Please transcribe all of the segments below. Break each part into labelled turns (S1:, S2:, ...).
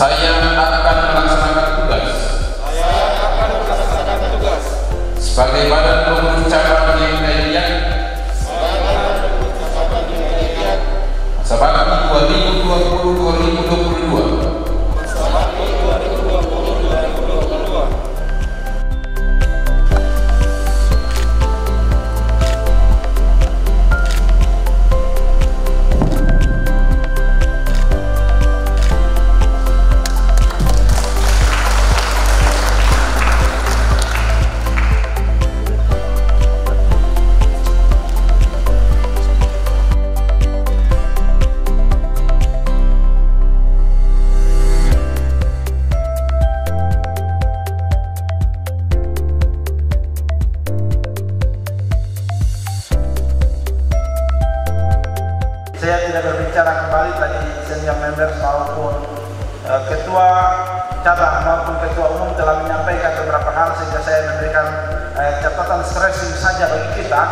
S1: Saya akan melaksanakan tugas sebagai Badan Pengurus Cabang GMKI masa bakti 2020-2022.
S2: Saya tidak berbicara kembali tadi senior members maupun ketua cabang maupun ketua umum telah menyampaikan beberapa hal sehingga saya memberikan catatan stressing saja bagi kita.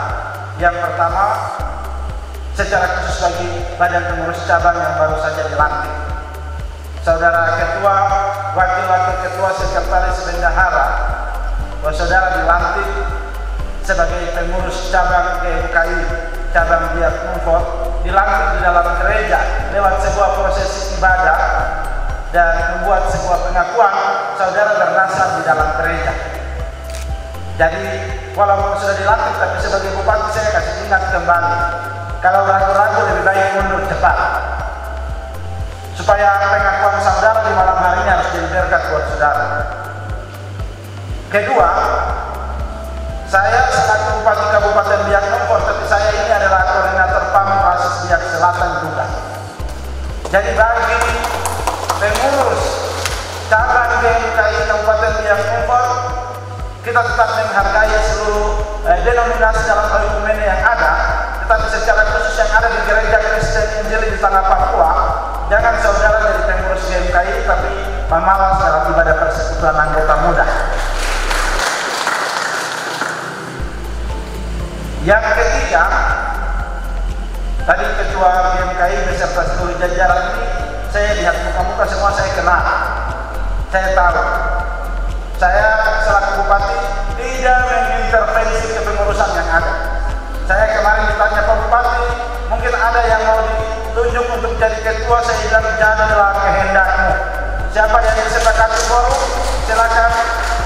S2: Yang pertama, secara khusus bagi badan pengurus cabang yang baru saja dilantik. Saudara ketua, wakil-wakil ketua, sekretaris, bendahara, bahwa saudara dilantik sebagai pengurus cabang GMKI cabang Biak Numfor, dilantik di dalam gereja lewat sebuah proses ibadah dan membuat sebuah pengakuan saudara berdasar di dalam gereja. Jadi walaupun sudah dilantik, tapi sebagai bupati saya kasih ingat kembali, kalau ragu-ragu lebih baik mundur cepat, supaya pengakuan saudara di malam harinya harus jadi berkat buat saudara. Kedua, saya selaku Bupati Kabupaten Biak Numfor, tapi saya ini adalah koordinator PAM Basis Biak Selatan juga. Jadi bagi pengurus cabang GMKI Kabupaten Biak Numfor, kita tetap menghargai seluruh denominasi dalam ekumen yang ada, tetapi secara khusus yang ada di Gereja Kristen Injil di Tanah Papua, jangan saudara jadi pengurus GMKI tapi memalas dalam ibadah persekutuan anggota muda. Yang ketiga, tadi ketua GMKI beserta seluruh jajaran ini, saya lihat muka-muka semua saya kenal, saya tahu. Saya selaku bupati tidak mengintervensi kepengurusan yang ada. Saya kemarin ditanya Pak Bupati, mungkin ada yang mau ditunjuk untuk jadi ketua, saya bilang jadilah kehendakmu. Siapa yang disepakati forum, silakan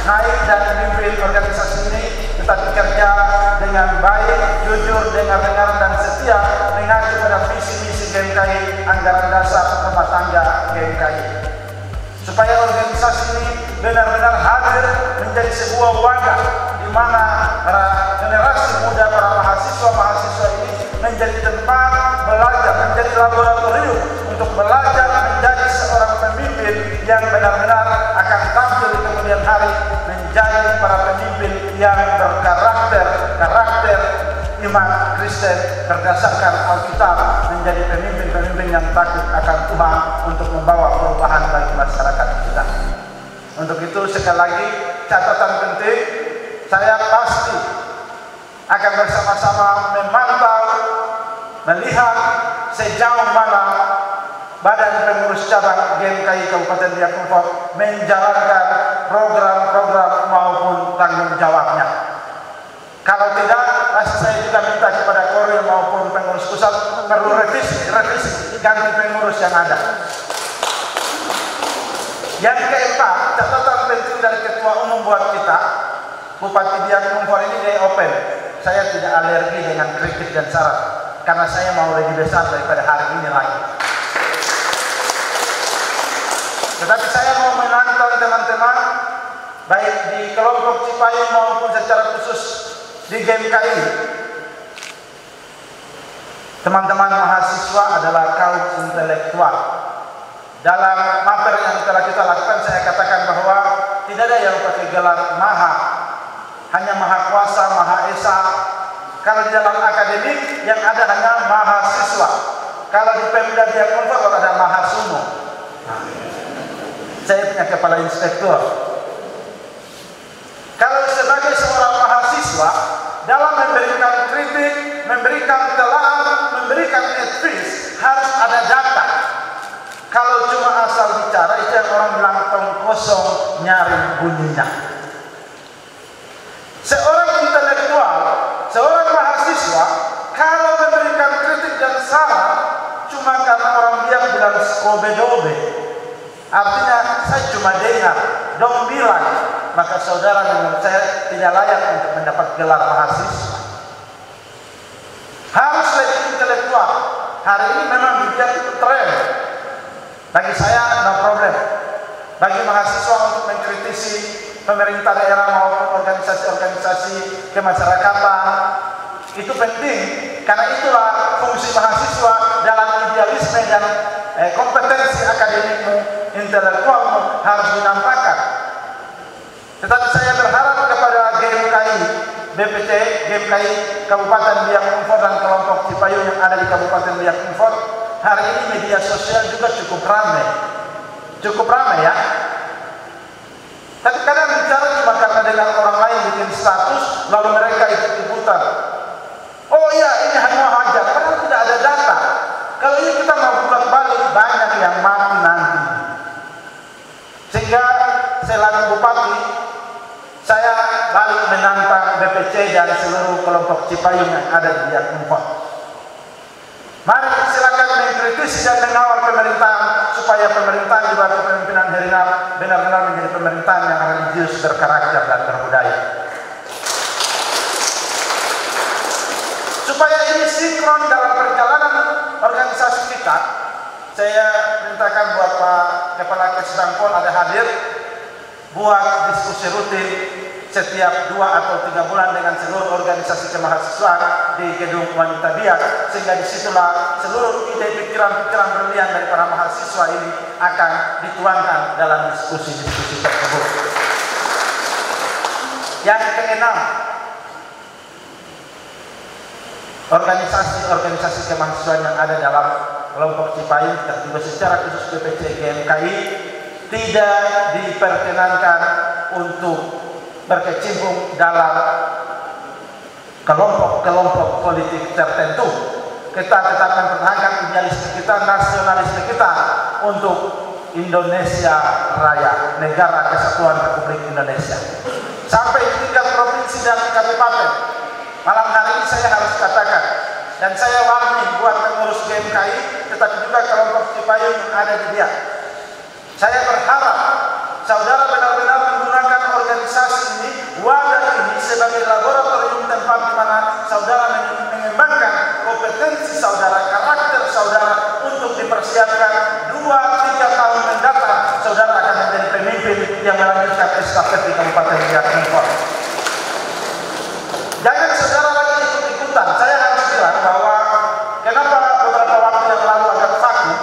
S2: naik dan pimpin organisasi ini, tetapi kerja dengan baik, jujur, dengar-dengar dan setia mengacu pada visi-misi GMKI, anggaran dasar rumah tangga GMKI, supaya organisasi ini benar-benar hadir menjadi sebuah wadah di mana para generasi muda, para mahasiswa ini menjadi tempat belajar, menjadi laboratorium untuk belajar menjadi seorang pemimpin yang benar-benar akan tampil di kemudian hari menjadi para pemimpin yang berkarakter iman Kristen berdasarkan Alkitab, menjadi pemimpin-pemimpin yang takut akan Tuhan untuk membawa perubahan bagi masyarakat kita. Untuk itu sekali lagi catatan penting, saya pasti akan bersama-sama memantau, melihat sejauh mana Badan Pengurus Cabang GMKI Kabupaten Biak Numfor menjalankan program-program maupun tanggung jawabnya. Kalau tidak, pasti saya juga minta kepada Korwil maupun pengurus pusat perlu revisi, ganti pengurus yang ada. Yang keempat, catatan penting dari ketua umum buat kita, Bupati Biak Numfor ini dia open. Saya tidak alergi dengan kritik dan saran, karena saya mau lebih besar daripada hari ini lagi. Tetapi saya mau menantang teman-teman, baik di kelompok Cipayung maupun secara khusus di GMKI. Teman-teman mahasiswa adalah kaum intelektual. Dalam maper yang telah kita lakukan, saya katakan bahwa tidak ada yang pakai gelar maha, hanya maha kuasa, maha esa. Kalau di dalam akademik yang ada hanya mahasiswa. Kalau di Pemda Biak Numfor ada mahasumo. Saya punya kepala inspektur. Kalau sebagai seorang mahasiswa dalam memberikan kritik, memberikan telaah, memberikan advice harus ada data. Kalau cuma asal bicara itu yang orang bilang tong kosong nyari bunyinya. Seorang intelektual, seorang mahasiswa, kalau memberikan kritik dan saran cuma karena orang dia bilang skobedobe, artinya saya cuma dengar, dong bilang, maka saudara menurut saya tidak layak untuk mendapat gelar mahasiswa. Harus lebih intelektual. Hari ini memang dunia itu tren. Bagi saya no problem. Bagi mahasiswa untuk mengkritisi pemerintah daerah maupun organisasi-organisasi kemasyarakatan itu penting, karena itulah fungsi mahasiswa dalam idealisme dan kompetensi akademikmu, intelektualmu harus dinampakkan. Tetapi saya berharap kepada GMKI, BPT, GMKI Kabupaten Biak Numfor dan kelompok Cipayung yang ada di Kabupaten Biak Numfor, hari ini media sosial juga cukup ramai ya. Tapi kadang bicara cuma karena dengan orang lain bikin status, lalu mereka ikut-ikutan. Oh iya, ini hanya hajat, padahal tidak ada data. Kalau ini kita mau bulat balik, banyak yang mati nanti. Sehingga selaku bupati, saya balik menantang BPC dan seluruh kelompok Cipayung yang ada di Biak Numfor. Mari silakan mengkritisi dan mengawal pemerintahan supaya pemerintahan di bawah kepemimpinan Herina benar-benar menjadi pemerintahan yang religius, berkarakter dan berbudaya. Supaya ini sinkron dalam perjalanan organisasi kita, saya perintahkan buat Pak Kepala Kesbangpol ada hadir, buat diskusi rutin setiap 2 atau 3 bulan dengan seluruh organisasi kemahasiswaan di gedung Wanita Biak, sehingga disitulah seluruh ide pikiran-pikiran brilian dari para mahasiswa ini akan dituangkan dalam diskusi-diskusi tersebut. Yang keenam, organisasi-organisasi kemahasiswaan yang ada dalam kelompok Cipayung, tertiba secara khusus BPC GMKI, tidak diperkenankan untuk berkecimpung dalam kelompok-kelompok politik tertentu. Kita tetap mempertahankan idealisme kita, nasionalisme kita untuk Indonesia Raya, Negara Kesatuan Republik Indonesia. Sampai di tingkat provinsi dan kabupaten. Malam hari ini saya harus katakan, dan saya warni buat pengurus GMKI, tetapi juga kelompok Cipayung yang ada di Biak. Saya berharap saudara benar-benar menggunakan organisasi ini, wadah ini sebagai laboratorium tempat di mana saudara mengembangkan kompetensi saudara, karakter saudara untuk dipersiapkan 2-3 tahun mendatang. Saudara akan menjadi pemimpin yang melanjutkan estafet di Kabupaten Biak Numfor. Jangan saudara lagi ikut-ikutan. Saya harus bilang bahwa kenapa beberapa waktu yang lalu agak vakum,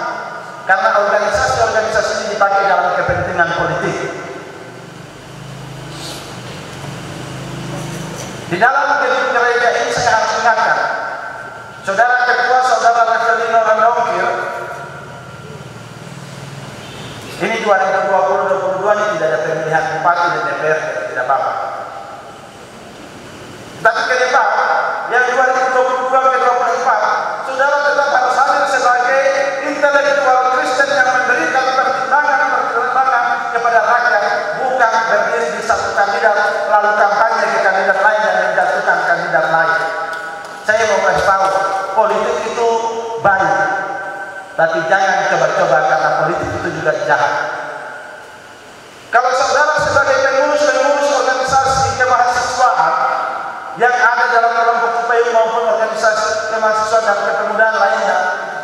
S2: karena organisasi-organisasi ini dipakai dalam kepentingan politik. Di dalam gedung gereja ini saya harus ingatkan, saudara ketua, saudara Rakelino Randongkir, ini 2020-2022 ini tidak ada pemilihan bupati dan DPR, tidak apa-apa. Tapi ke depan, yang 2022 ke 2024, saudara tetap harus hadir sebagai intelektual Kristen yang memberikan pertimbangan kepada rakyat, bukan berdiri di satu kandidat lalu kampanye ke kandidat lain dan menjatuhkan kandidat lain. Saya mau kasih tahu, politik itu baik, tapi jangan coba-coba karena politik itu juga jahat. Kalau saudara sebagai pengurus organisasi kemahasiswaan yang ada dalam kelompok Cipayung maupun organisasi kemahasiswaan dan kepemudaan lainnya,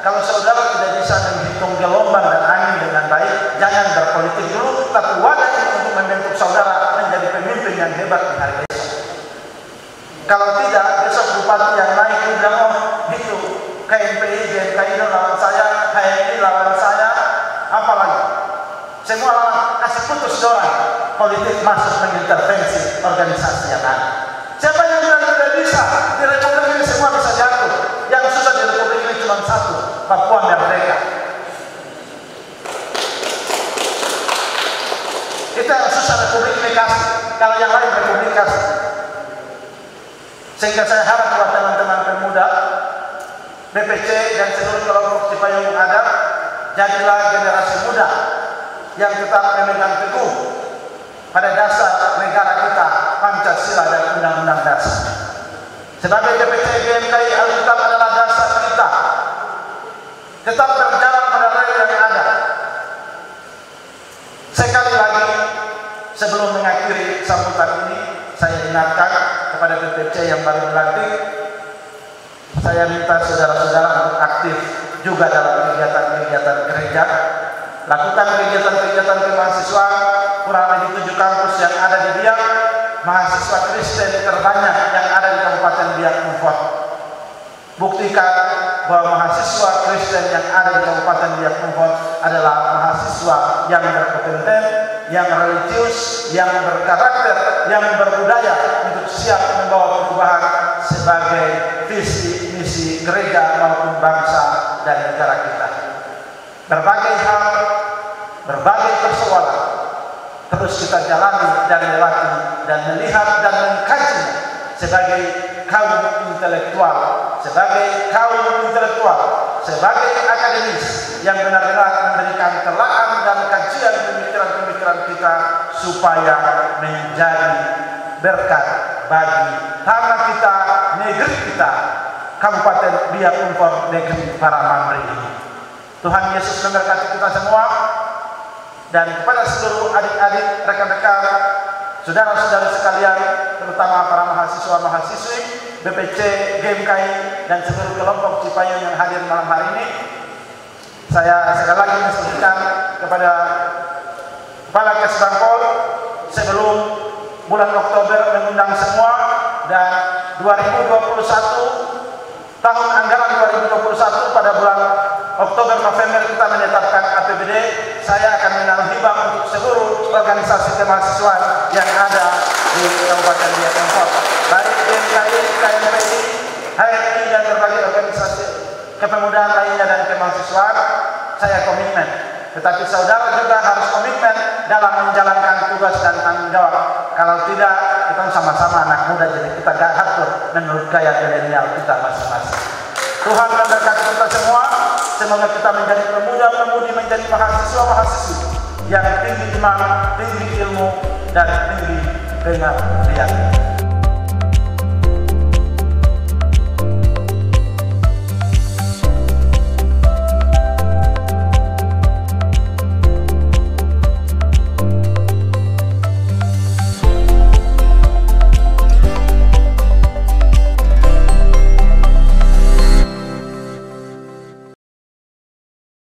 S2: kalau saudara tidak bisa menghitung gelombang dan angin dengan baik, jangan berpolitik dulu, tapi wadah ini untuk membentuk saudara menjadi pemimpin yang hebat di hari esok. Kalau tidak, besok bupati yang naik bilang, oh gitu, KMPI, GMKI lawan saya, HMI lawan saya, apalagi semua lawan, kasih putus doang. Politik masuk mengintervensi organisasi yang ada. Siapa yang bilang tidak bisa? Di Republik ini semua bisa jatuh. Yang susah di Republik ini cuma satu, Papua merdeka. Itu yang susah Republik ini kasih. Kalau yang lain Republik kasih. Sehingga saya harap buat teman-teman pemuda, BPC dan seluruh kelompok Cipayung yang ada, jadilah generasi muda yang tetap memegang teguh pada dasar negara kita, Pancasila dan Undang-Undang Dasar. Sebagai DPC GMKI, Alkitab adalah dasar kita. Tetap berjalan pada rel yang ada. Sekali lagi, sebelum mengakhiri sambutan ini, saya ingatkan kepada DPC yang baru dilantik, saya minta saudara-saudara untuk aktif juga dalam kegiatan-kegiatan gereja. Lakukan kegiatan-kegiatan kemahasiswaan kurang lebih 7 kampus yang ada di Biak. Mahasiswa Kristen terbanyak yang ada di Kabupaten Biak Numfor. Buktikan bahwa mahasiswa Kristen yang ada di Kabupaten Biak Numfor adalah mahasiswa yang berkompeten, yang religius, yang berkarakter, yang berbudaya untuk siap membawa perubahan sebagai visi misi gereja maupun bangsa dan negara kita. Berbagai hal, berbagai persoalan terus kita jalani dan lewati dan melihat dan mengkaji sebagai kaum intelektual, sebagai akademis yang benar-benar memberikan telaah dan kajian pemikiran-pemikiran kita supaya menjadi berkat bagi tanah kita, negeri kita, Kabupaten Biak Numfor, negeri para Mamri ini. Tuhan Yesus memberkati kita semua, dan kepada seluruh adik-adik, rekan-rekan, saudara-saudara sekalian, terutama para mahasiswa-mahasiswi BPC GMKI dan seluruh kelompok Cipayung yang hadir malam hari ini, saya sekali lagi menginstruksikan kepada Kepala Kesbangpol sebelum bulan Oktober mengundang semua, dan 2021 tahun anggaran 2021 pada bulan Oktober November kita menetapkan APBD. Saya akan menaruh hibah untuk seluruh organisasi kemahasiswaan yang ada di Kabupaten Biak Numfor, baik GMKI, KMPI, HMI dan berbagai organisasi kepemudaan lainnya dan kemahasiswaan. Saya komitmen, tetapi saudara juga harus komitmen dalam menjalankan tugas dan tanggung jawab. Kalau tidak, kita sama-sama anak muda, jadi kita gak atur menurut gaya milenial kita masing-masing. Tuhan memberkati kita semua. Semoga kita menjadi pemuda-pemudi, menjadi mahasiswa-mahasiswi yang tinggi iman, tinggi ilmu, dan tinggi pengabdian.